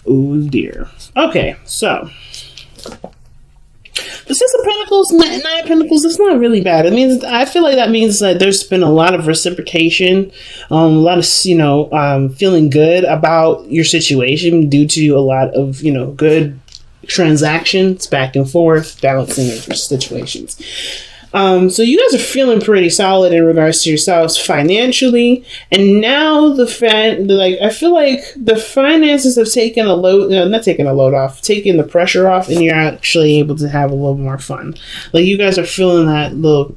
Oh dear. Okay, so the Six of Pentacles, Nine of Pentacles, it's not really bad. It means, I feel like that means that there's been a lot of reciprocation, a lot of, feeling good about your situation due to a lot of, good transactions back and forth, balancing of situations. So you guys are feeling pretty solid in regards to yourselves financially, and now I feel like the finances have taken a load, not taking a load off, taking the pressure off, and you're actually able to have a little more fun. Like, you guys are feeling that little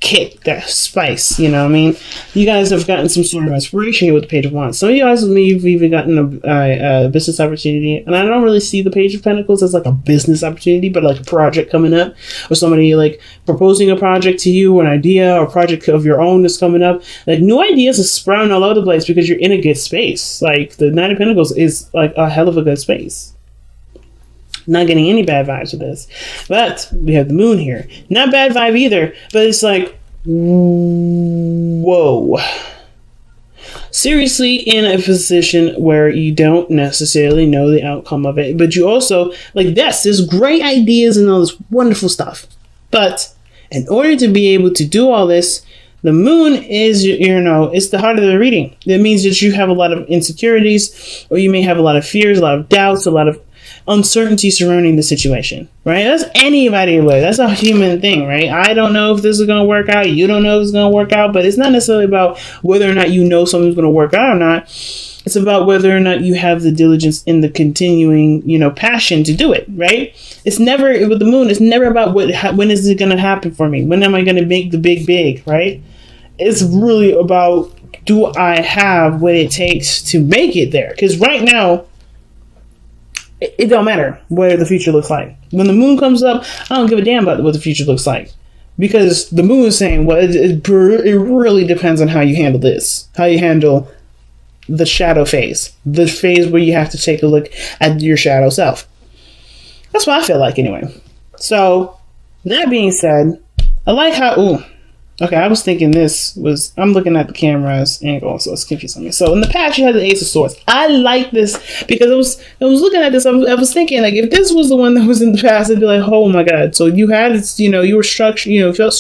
kick, that spice, you know what I mean? You guys have gotten some sort of inspiration here with the Page of Wands. Some of you guys with me, you've even gotten a business opportunity, and I don't really see the Page of Pentacles as like a business opportunity, but like a project coming up, or somebody like proposing a project to you, an idea or project of your own that's coming up. Like, new ideas are sprouting all over the place because you're in a good space. Like, the Nine of Pentacles is like a hell of a good space. Not getting any bad vibes with this, but we have the moon here. Not bad vibe either, but it's like, whoa. Seriously, in a position where you don't necessarily know the outcome of it, but you also, like, there's great ideas and all this wonderful stuff. But in order to be able to do all this, the moon is, it's the heart of the reading. That means that you have a lot of insecurities, or you may have a lot of fears, a lot of doubts, a lot of uncertainty surrounding the situation, right? That's anybody would. That's a human thing, right? I don't know if this is going to work out. You don't know if it's going to work out, but it's not necessarily about whether or not you know something's going to work out or not. It's about whether or not you have the diligence in the continuing, passion to do it, right? It's never, with the moon, it's never about when is it going to happen for me? When am I going to make the big, right? It's really about, do I have what it takes to make it there? Because right now, it don't matter what the future looks like. When the moon comes up, I don't give a damn about what the future looks like. Because the moon is saying, well, it really depends on how you handle this. How you handle the shadow phase. The phase where you have to take a look at your shadow self. That's what I feel like anyway. So, that being said, I like how... Okay, I was thinking I'm looking at the camera's angle, so it's confusing me. So in the past, you had the Ace of Swords. I like this because I was looking at this. I was thinking, like, if this was the one that was in the past, I'd be like, oh my god. So you had, you were structured, felt,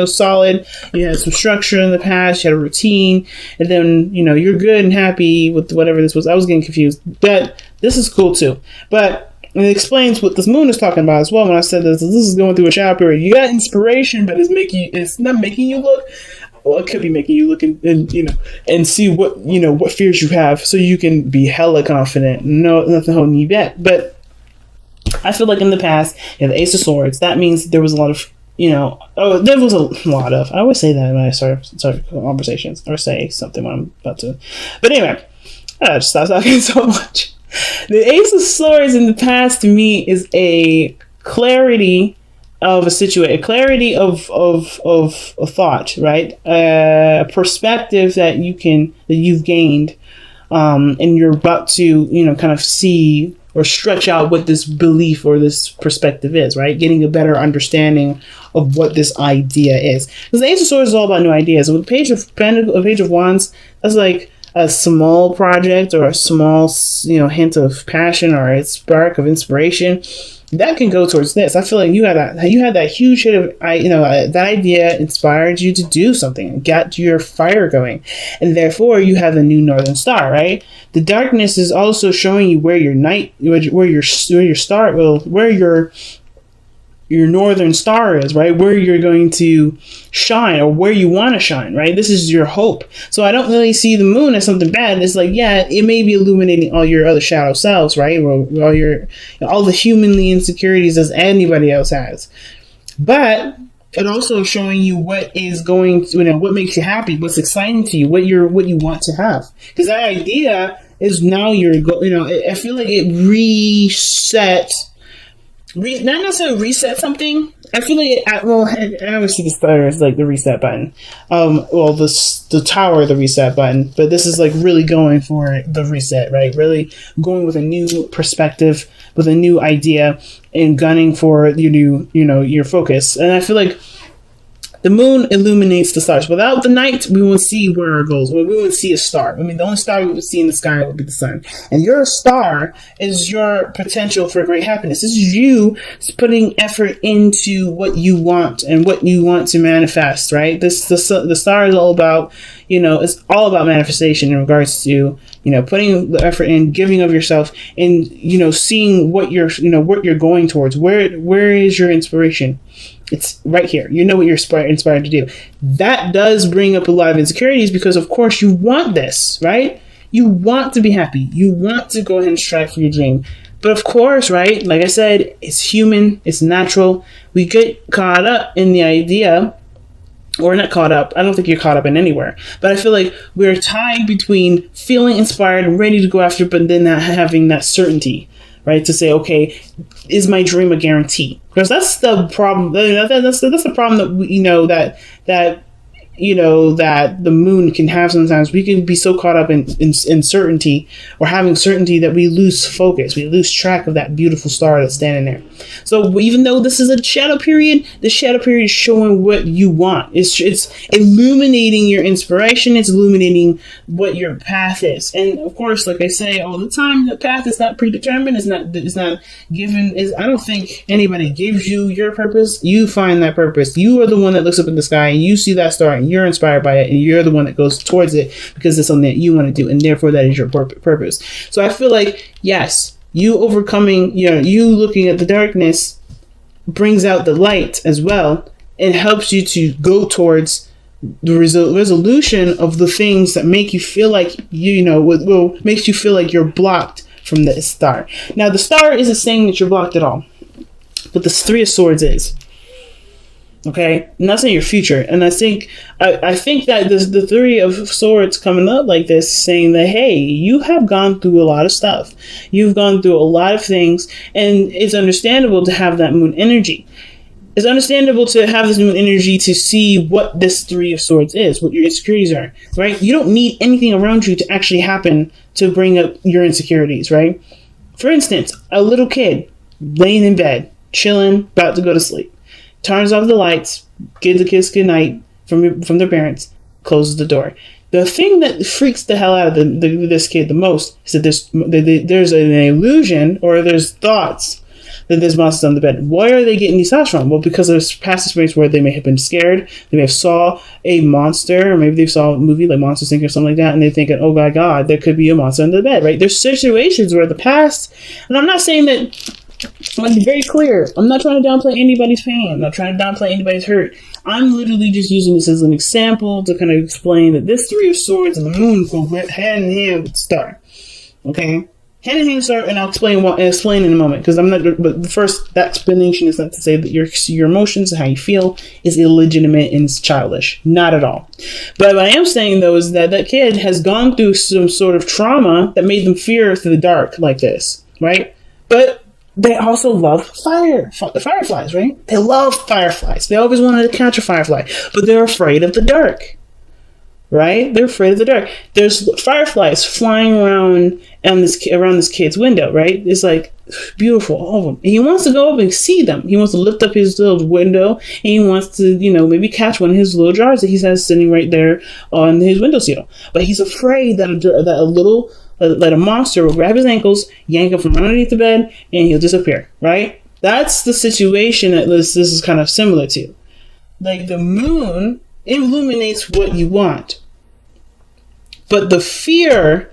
solid. You had some structure in the past. You had a routine, and then you're good and happy with whatever this was. I was getting confused, but this is cool too. But it explains what this moon is talking about as well. When I said this is going through a shadow period. You got inspiration, but it's not making you look. Well, it could be making you look and see what fears you have, so you can be hella confident. No, nothing holding you back. But I feel like in the past, the Ace of Swords. That means there was a lot of there was a lot of. I always say that when I start conversations or say something when I'm about to. But anyway, I just stop talking so much. The Ace of Swords in the past to me is a clarity of a situation, a clarity of a thought, right? A perspective that you've gained, and you're about to, kind of see or stretch out what this belief or this perspective is, right? Getting a better understanding of what this idea is. Because the Ace of Swords is all about new ideas. With a Page of Wands, that's like a small project or a small, hint of passion or a spark of inspiration that can go towards this. I feel like you had that huge hit of, that idea inspired you to do something, got your fire going, and therefore you have the new northern star, right? The darkness is also showing you where your your northern star is, right? Where you're going to shine or where you want to shine, right? This is your hope. So I don't really see the moon as something bad. It's like, yeah, it may be illuminating all your other shadow selves, right? All the humanly insecurities as anybody else has. But it also showing you what is going to, what makes you happy, what's exciting to you, what you want to have. Because that idea is now I feel like it not necessarily reset something. I feel like I always see the star as like the reset button. The tower, the reset button. But this is like really going for the reset, right? Really going with a new perspective, with a new idea, and gunning for your focus. And I feel like The moon illuminates the stars. Without the night, we won't see where it goes. We won't see a star. I mean, the only star we would see in the sky would be the sun. And your star is your potential for great happiness. This is you putting effort into what you want and what you want to manifest, right? The star is all about, it's all about manifestation in regards to, putting the effort in, giving of yourself, and, seeing what you're going towards. Where is your inspiration? It's right here. You know what you're inspired to do. That does bring up a lot of insecurities because, of course, you want this, right? You want to be happy. You want to go ahead and strive for your dream. But of course, right, like I said, it's human. It's natural. We get caught up in the idea, or not caught up. I don't think you're caught up in anywhere. But I feel like we're tied between feeling inspired and ready to go after, but then not having that certainty. Right, to say, okay, is my dream a guarantee? Because that's the problem. That's the problem that that the moon can have sometimes. We can be so caught up in certainty or having certainty that we lose focus. We lose track of that beautiful star that's standing there. So even though this is a shadow period, the shadow period is showing what you want. It's illuminating your inspiration. It's illuminating what your path is. And of course, like I say all the time, the path is not predetermined. It's not given. I don't think anybody gives you your purpose. You find that purpose. You are the one that looks up in the sky and you see that star and you're inspired by it, and you're the one that goes towards it because it's something that you want to do, and therefore that is your purpose. So I feel like, yes, you overcoming, you looking at the darkness brings out the light as well and helps you to go towards the resolution of the things that make you feel like, makes you feel like you're blocked from the star. Now, the star isn't saying that you're blocked at all, but the Three of Swords is. Okay, and that's in your future. And I think that the Three of Swords coming up like this, saying that, hey, you have gone through a lot of stuff. You've gone through a lot of things, and it's understandable to have that moon energy. It's understandable to have this moon energy to see what this Three of Swords is, what your insecurities are, right? You don't need anything around you to actually happen to bring up your insecurities, right? For instance, a little kid laying in bed, chilling, about to go to sleep. Turns off the lights, gives a kiss goodnight from their parents, closes the door. The thing that freaks the hell out of this kid the most is that there's an illusion, or there's thoughts that there's monsters on the bed. Why are they getting these thoughts from? Well, because there's past experience where they may have been scared, they may have saw a monster, or maybe they saw a movie like Monsters Inc. or something like that, and they're thinking, oh my God, there could be a monster under the bed, right? There's situations where the past, and I'm not saying that, I want to be very clear. I'm not trying to downplay anybody's pain. I'm not trying to downplay anybody's hurt. I'm literally just using this as an example to kind of explain that this Three of Swords and the moon go hand in hand with the star. Okay? Hand in hand star, and I'll explain in a moment, because I'm not. But first, that explanation is not to say that your emotions and how you feel is illegitimate and it's childish. Not at all. But what I am saying though is that that kid has gone through some sort of trauma that made them fear through the dark like this, right? But they also love fireflies, right? They love fireflies. They always wanted to catch a firefly, but they're afraid of the dark, right? They're afraid of the dark. There's fireflies flying around around this kid's window, right? It's like beautiful, all of them. And he wants to go up and see them. He wants to lift up his little window, and he wants to, maybe catch one of his little jars that he has sitting right there on his windowsill. But he's afraid that a monster will grab his ankles, yank him from underneath the bed, and he'll disappear, right? That's the situation that this is kind of similar to. Like, the moon illuminates what you want. But the fear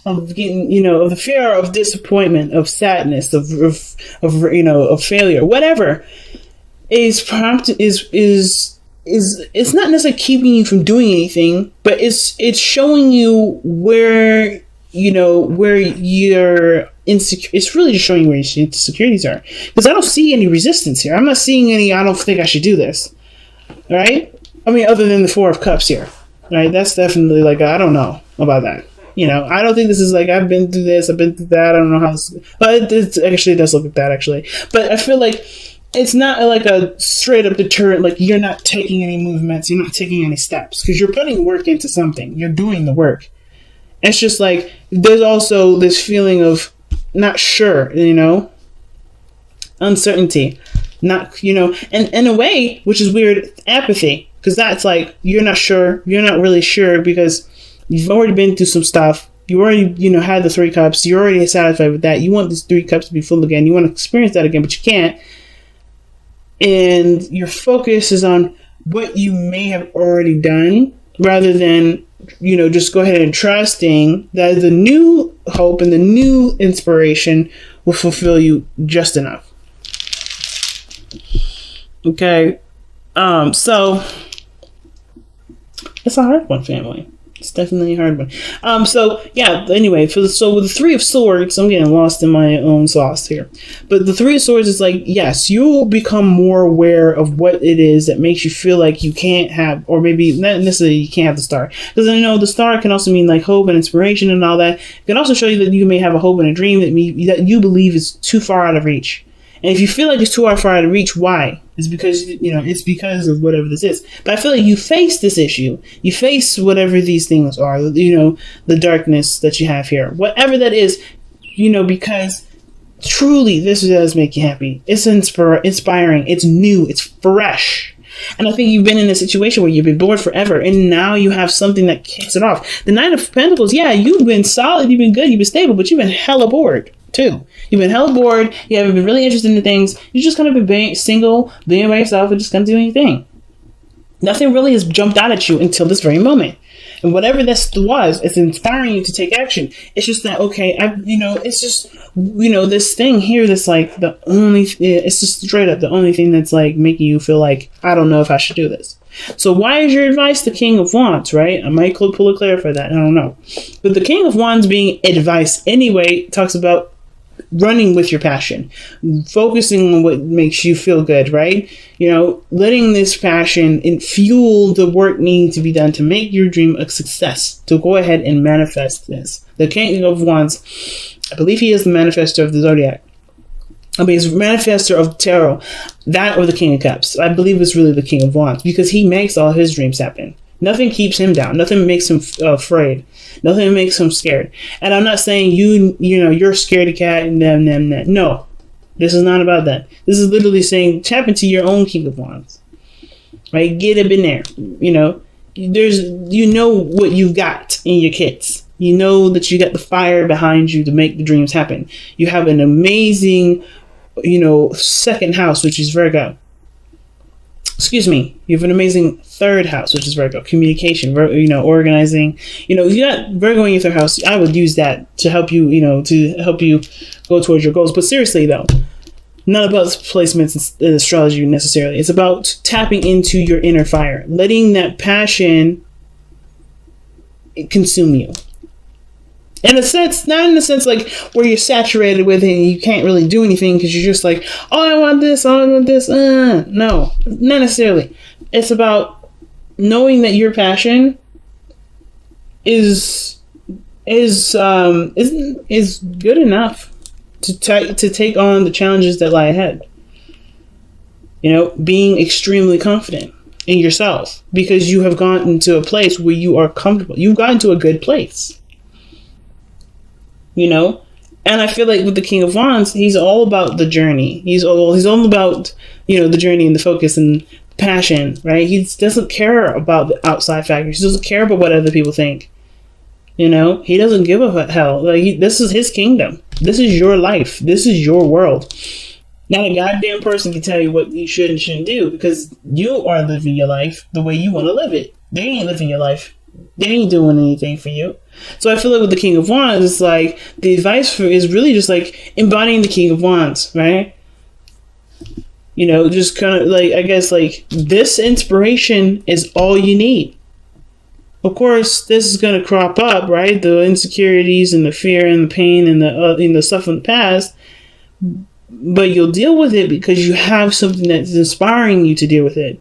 of getting, the fear of disappointment, of sadness, of failure, whatever, it's not necessarily keeping you from doing anything, but it's showing you where you're insecure. It's really just showing you where your insecurities are. Because I don't see any resistance here. I'm not seeing any, I don't think I should do this. Right? I mean, other than the Four of Cups here. Right? That's definitely like, I don't know about that. I don't think this is like, I've been through this, I've been through that, I don't know how this, but it actually does look like that, actually. But I feel like it's not like a straight up deterrent, like you're not taking any movements, you're not taking any steps, because you're putting work into something. You're doing the work. It's just like, there's also this feeling of not sure, uncertainty. Not, and in a way, which is weird, apathy. Because that's like, you're not sure. You're not really sure because you've already been through some stuff. You already, had the 3 cups. You're already satisfied with that. You want these 3 cups to be full again. You want to experience that again, but you can't. And your focus is on what you may have already done rather than, just go ahead and trusting that the new hope and the new inspiration will fulfill you just enough. Okay. So it's a hard one, family. It's definitely a hard one. So yeah, anyway, so with the 3 of Swords, I'm getting lost in my own sauce here. But the 3 of Swords is like, yes, you'll become more aware of what it is that makes you feel like you can't have, or maybe not necessarily you can't have the star. Because I know the star can also mean like hope and inspiration and all that. It can also show you that you may have a hope and a dream that you believe is too far out of reach. And if you feel like it's too far out of reach, why? It's because, it's because of whatever this is. But I feel like you face this issue. You face whatever these things are, the darkness that you have here. Whatever that is, because truly this does make you happy. It's inspiring. It's new. It's fresh. And I think you've been in a situation where you've been bored forever. And now you have something that kicks it off. The Nine of Pentacles, yeah, you've been solid. You've been good. You've been stable. But you've been hella bored too. You've been hella bored. You haven't been really interested in things. You just kind of been single, being by yourself, and just kind of doing your thing. Nothing really has jumped out at you until this very moment. And whatever this was, it's inspiring you to take action. It's just that, okay, it's just, this thing here that's like it's just straight up the only thing that's like making you feel like, I don't know if I should do this. So why is your advice the King of Wands, right? I might pull a clarify that. I don't know. But the King of Wands being advice anyway talks about running with your passion, focusing on what makes you feel good, right? Letting this passion fuel the work needing to be done to make your dream a success, to go ahead and manifest this. The King of Wands, I believe he is the manifestor of the Zodiac. He's the manifestor of tarot, that or the King of Cups. I believe it's really the King of Wands because he makes all his dreams happen. Nothing keeps him down. Nothing makes him afraid. Nothing makes him scared. And I'm not saying you're scared of cat and them. No, this is not about that. This is literally saying tap into your own King of Wands, right? Get up in there. There's what you've got in your kits. You know that you got the fire behind you to make the dreams happen. You have an amazing, second house, which is Virgo. Excuse me, you have an amazing 3rd house, which is Virgo, communication, organizing. You got Virgo in your 3rd house. I would use that to help you, go towards your goals. But seriously, though, not about placements in astrology necessarily. It's about tapping into your inner fire, letting that passion consume you. In a sense, not in a sense like where you're saturated with it and you can't really do anything because you're just like, oh, I want this, oh, I want this. No, not necessarily. It's about knowing that your passion is good enough to take on the challenges that lie ahead. Being extremely confident in yourself because you have gotten to a place where you are comfortable. You've gotten to a good place. And I feel like with the King of Wands, he's all about the journey. He's all about, the journey and the focus and passion, right? He doesn't care about the outside factors. He doesn't care about what other people think. He doesn't give a hell. This is his kingdom. This is your life. This is your world. Not a goddamn person can tell you what you should and shouldn't do because you are living your life the way you want to live it. They ain't living your life. They ain't doing anything for you. So I feel like with the King of Wands, it's like the advice is really just like embodying the King of Wands, right? Just kind of like, I guess like this inspiration is all you need. Of course, this is going to crop up, right? The insecurities and the fear and the pain and the stuff from the past. But you'll deal with it because you have something that's inspiring you to deal with it.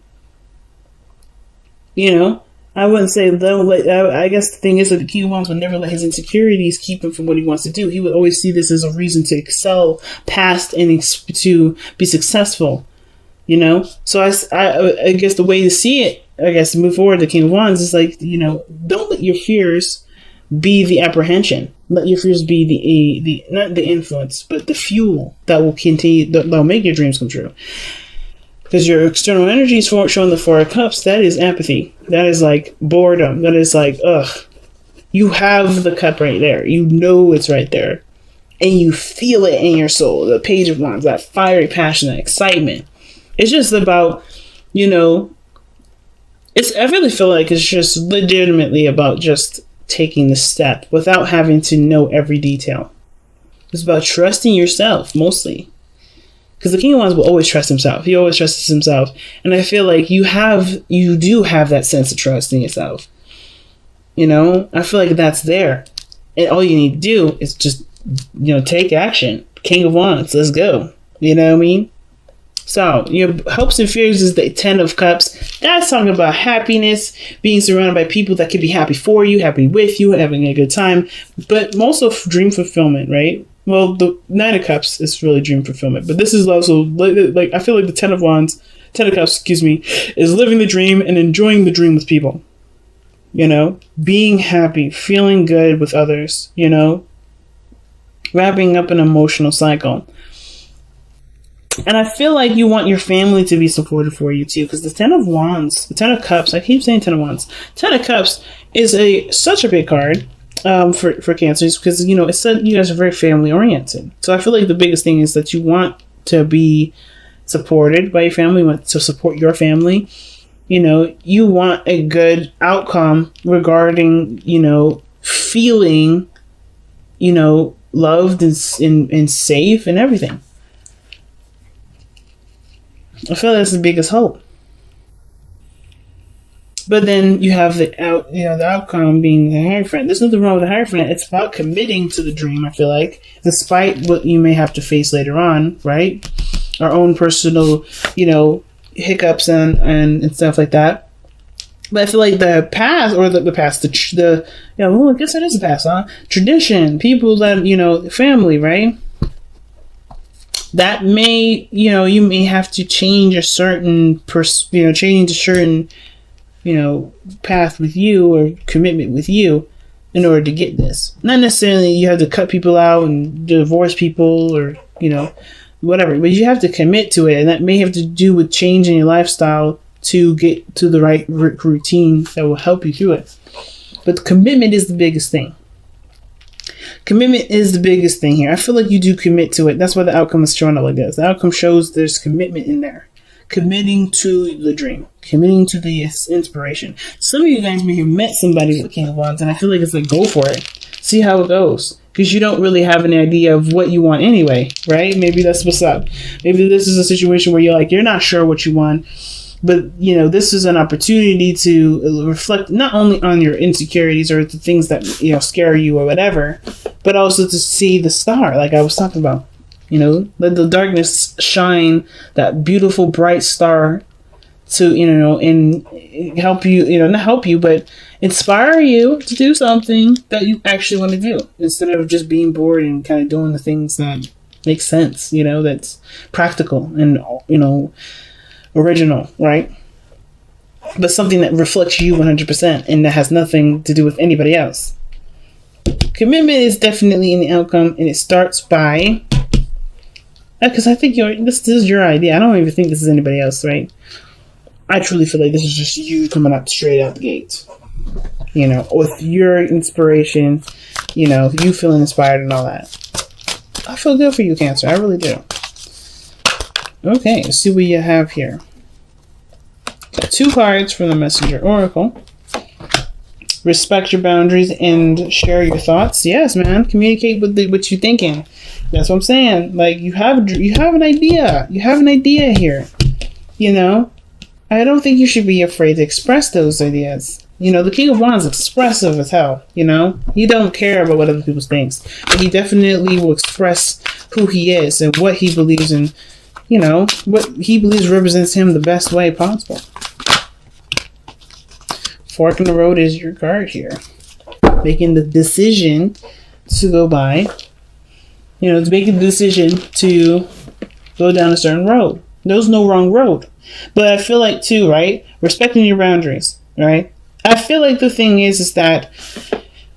I wouldn't say I guess the thing is that the King of Wands would never let his insecurities keep him from what he wants to do. He would always see this as a reason to excel past and to be successful. So I guess the way to see it, to move forward, the King of Wands is like, don't let your fears be the apprehension. Let your fears be the not the influence, but the fuel that will continue, that'll make your dreams come true. Because your external energy is showing the Four of Cups. That is empathy. That is like boredom. That is like, ugh. You have the cup right there. You know it's right there. And you feel it in your soul. The Page of Wands, that fiery passion, that excitement. It's just about, you know, I really feel like it's just legitimately about just taking the step without having to know every detail. It's about trusting yourself, mostly. Because the King of Wands will always trust himself. He always trusts himself. And I feel like you do have that sense of trust in yourself. You know, I feel like that's there. And all you need to do is just, you know, take action. King of Wands, let's go. You know what I mean? So, your hopes and fears is the Ten of Cups. That's talking about happiness, being surrounded by people that could be happy for you, happy with you, having a good time, but also dream fulfillment, right? Well, the Nine of Cups is really dream fulfillment, but this is also, like I feel like the Ten of Cups, is living the dream and enjoying the dream with people. You know, being happy, feeling good with others, you know, wrapping up an emotional cycle. And I feel like you want your family to be supportive for you too, because the Ten of Cups, I keep saying Ten of Wands. Ten of Cups is such a big card for Cancers, because, you know, it said you guys are very family oriented. So I feel like the biggest thing is that you want to be supported by your family, you want to support your family. You know, you want a good outcome regarding, you know, feeling, you know, loved and safe and everything. I feel that's the biggest hope. But then you have the outcome being the Hierophant. There's nothing wrong with the Hierophant. It's about committing to the dream, I feel like, despite what you may have to face later on, right? Our own personal, you know, hiccups and stuff like that. But I feel like the past, or the past, well, I guess that is the past, huh? Tradition, people that, you know, family, right? That may, you know, you may have to change a certain, path with you or commitment with you in order to get this. Not necessarily you have to cut people out and divorce people or, you know, whatever, but you have to commit to it, and that may have to do with changing your lifestyle to get to the right routine that will help you through it. But commitment is the biggest thing. Commitment is the biggest thing here. I feel like you do commit to it. That's why the outcome is showing up like this. The outcome shows there's commitment in there. Committing to the dream. Committing to the inspiration. Some of you guys may have met somebody with King of Wands, and I feel like it's like, go for it. See how it goes. Because you don't really have an idea of what you want anyway, right? Maybe that's what's up. Maybe this is a situation where you're not sure what you want. But, you know, this is an opportunity to reflect not only on your insecurities or the things that, you know, scare you or whatever, but also to see the star, like I was talking about. You know, let the darkness shine that beautiful, bright star to, you know, and help you, you know, not help you, but inspire you to do something that you actually want to do instead of just being bored and kind of doing the things that make sense, you know, that's practical and, you know, original, right? But something that reflects you 100% and that has nothing to do with anybody else. Commitment is definitely in the outcome, and it starts by, because I think this is your idea. I don't even think this is anybody else, right? I truly feel like this is just you coming out straight out the gate, you know, with your inspiration, you know, you feeling inspired and all that. I feel good for you, Cancer. I really do. Okay, let's see what you have here. Got 2 cards from the Messenger Oracle. Respect your boundaries and share your thoughts. Yes, man. Communicate with what you're thinking. That's what I'm saying. Like, you have an idea. You have an idea here. You know? I don't think you should be afraid to express those ideas. You know, the King of Wands is expressive as hell, you know? He don't care about what other people think. But he definitely will express who he is and what he believes in. You know, what he believes represents him the best way possible. Fork in the road is your card here. Making the decision to go by. You know, it's making the decision to go down a certain road. There's no wrong road. But I feel like, too, right? Respecting your boundaries, right? I feel like the thing is that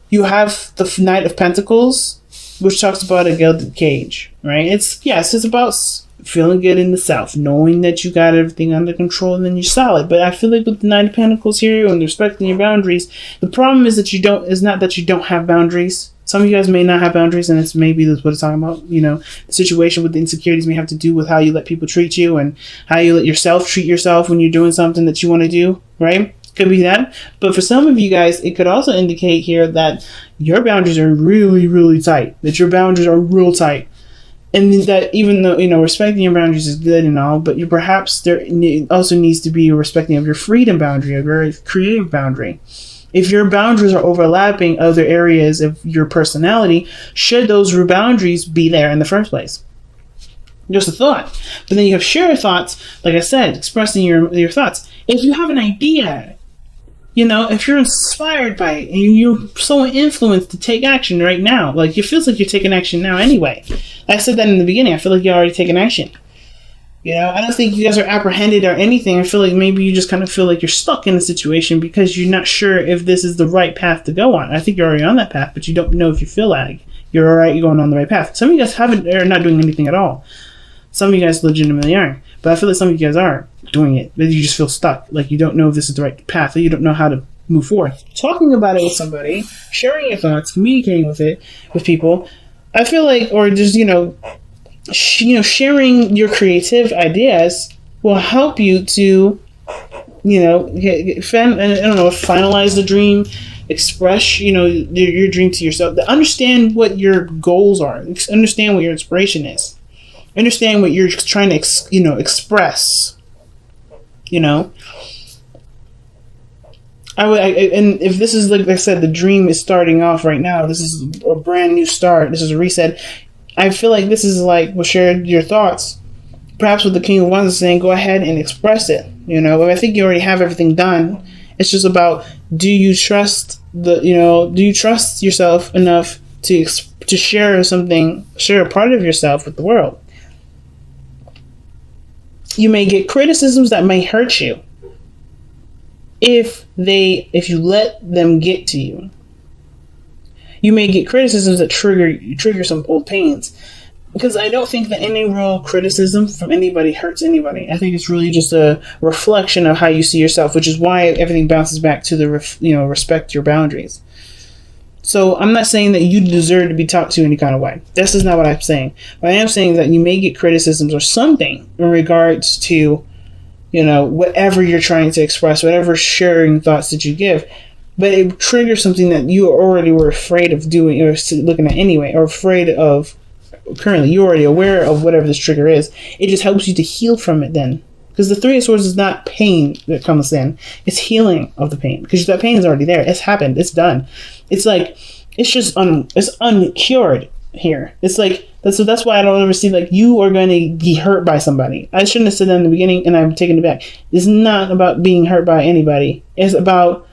you have the Knight of Pentacles, which talks about a gilded cage, right? It's about feeling good in the South, knowing that you got everything under control, and then you're solid. But I feel like with the Nine of Pentacles here and respecting your boundaries, the problem is that is not that you don't have boundaries. Some of you guys may not have boundaries, and it's maybe that's what it's talking about. You know, the situation with the insecurities may have to do with how you let people treat you and how you let yourself treat yourself when you're doing something that you want to do, right? Could be that. But for some of you guys, it could also indicate here that your boundaries are really, really tight, that your boundaries are real tight. And that even though, you know, respecting your boundaries is good and all, but perhaps there also needs to be a respecting of your freedom boundary, a very creative boundary. If your boundaries are overlapping other areas of your personality, should those boundaries be there in the first place? Just a thought. But then you have shared thoughts, like I said, expressing your thoughts. If you have an idea, you know, if you're inspired by it and you're so influenced to take action right now, like it feels like you're taking action now anyway. I said that in the beginning. I feel like you're already taking action. You know, I don't think you guys are apprehended or anything. I feel like maybe you just kind of feel like you're stuck in a situation because you're not sure if this is the right path to go on. I think you're already on that path, but you don't know if you feel like you're all right, you're going on the right path. Some of you guys are not doing anything at all. Some of you guys legitimately aren't. But I feel like some of you guys are doing it, but you just feel stuck. Like you don't know if this is the right path, or you don't know how to move forward. Talking about it with somebody, sharing your thoughts, communicating with people, I feel like, or just, sharing your creative ideas will help you to, finalize the dream, express, your dream to yourself. Understand what your goals are. Understand what your inspiration is. Understand what you're trying to, express. And if this is, like I said, the dream is starting off right now. This is a brand new start. This is a reset. I feel like this is like, well, share your thoughts. Perhaps what the King of Wands is saying, go ahead and express it. I think you already have everything done. It's just about, do you trust yourself enough to share a part of yourself with the world? You may get criticisms that may hurt you if you let them get to you. You may get criticisms that trigger some old pains, because I don't think that any real criticism from anybody hurts anybody. I think it's really just a reflection of how you see yourself, which is why everything bounces back to the respect your boundaries. So I'm not saying that you deserve to be talked to any kind of way. This is not what I'm saying. But I am saying that you may get criticisms or something in regards to, whatever you're trying to express, whatever sharing thoughts that you give. But it triggers something that you already were afraid of doing or looking at anyway, or afraid of currently. You're already aware of whatever this trigger is. It just helps you to heal from it then. Because the Three of Swords is not pain that comes in. It's healing of the pain. Because that pain is already there. It's happened. It's done. It's like, it's just it's uncured here. It's like, that's why I don't ever see like you are going to be hurt by somebody. I shouldn't have said that in the beginning, and I'm taking it back. It's not about being hurt by anybody. It's about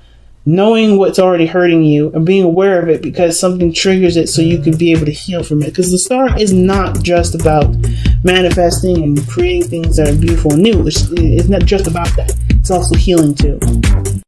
knowing what's already hurting you and being aware of it, because something triggers it so you can be able to heal from it. Because the star is not just about manifesting and creating things that are beautiful and new. It's not just about that. It's also healing too.